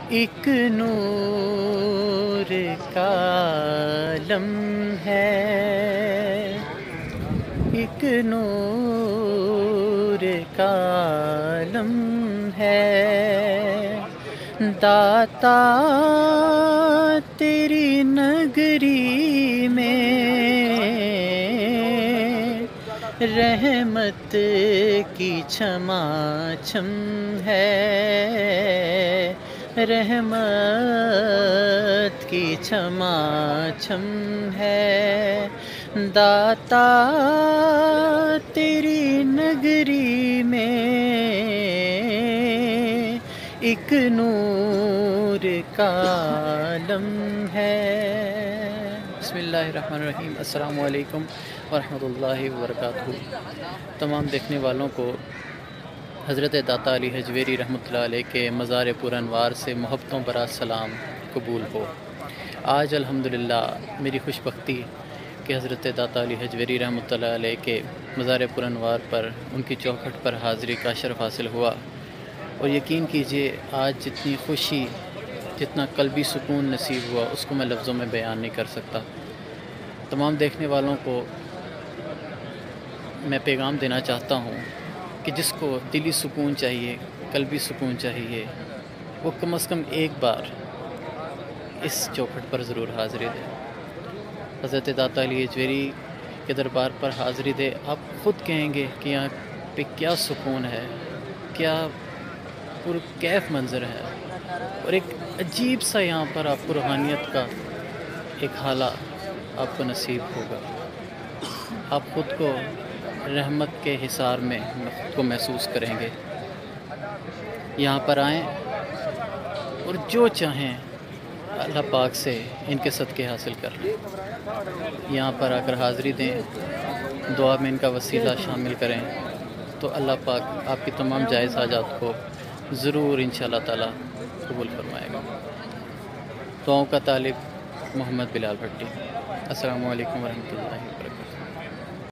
ایک نور کا عالم ہے، ایک نور کا عالم ہے، داتا تیری نگری میں رحمت کی چھما چھم ہے، رحمت کی چھما چھم ہے، داتا تیری نگری میں ایک نور کا عالم ہے۔ بسم اللہ الرحمن الرحیم۔ السلام علیکم ورحمۃ اللہ وبرکاتہ۔ تمام دیکھنے والوں کو حضرت داتا علی حجویری رحمۃ اللہ علیہ کے مزار پر انوار سے محبتوں برا سلام قبول ہو۔ آج الحمدللہ میری خوش بختی کہ حضرت داتا علی حجویری رحمۃ اللہ علیہ کے مزار پر انوار پر ان کی چوکھٹ پر حاضری کا شرف حاصل ہوا، اور یقین کیجئے آج جتنی خوشی، جتنا قلبی سکون نصیب ہوا اس کو میں لفظوں میں بیان نہیں کر سکتا۔ تمام دیکھنے والوں کو میں پیغام دینا چاہتا ہوں کہ جس کو دلی سکون چاہیے، قلبی سکون چاہیے، وہ کم از کم ایک بار اس چوکھٹ پر ضرور حاضری دے، حضرت داتا علی حجویری کے دربار پر حاضری دے۔ آپ خود کہیں گے کہ یہاں پہ کیا سکون ہے، کیا پرکیف منظر ہے، اور ایک عجیب سا یہاں پر آپ کو روحانیت کا ایک حالہ آپ کو نصیب ہوگا۔ آپ خود کو رحمت کے حصار میں خود کو محسوس کریں گے۔ یہاں پر آئیں اور جو چاہیں اللہ پاک سے ان کے صدقے حاصل کر لیں۔ یہاں پر آ کر حاضری دیں، دعا میں ان کا وسیلہ شامل کریں تو اللہ پاک آپ کی تمام جائز حاجات کو ضرور انشاءاللہ تعالی قبول فرمائے گا۔ دعاؤں کا طالب محمد بلال بھٹی۔ السلام علیکم ورحمۃ اللہ وبرکاتہ۔